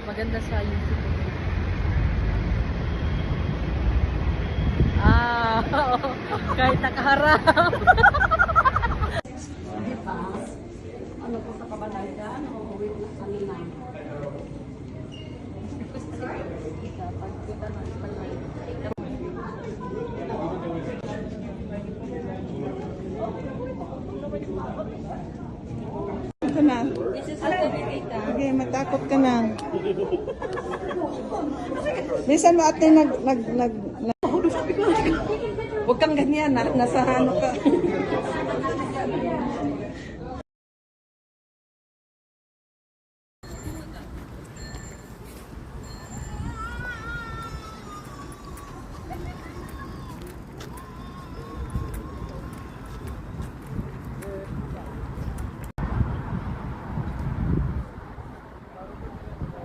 Maganda sa YouTube. Ah, kahit nakaharap. Ano po sa kabanayan? Uuwi na kanina. Dapat kita na pala. Ito na. Okay, matakot ka na. Minsan mo ate Huwag kang ganyan, nasa ano ka.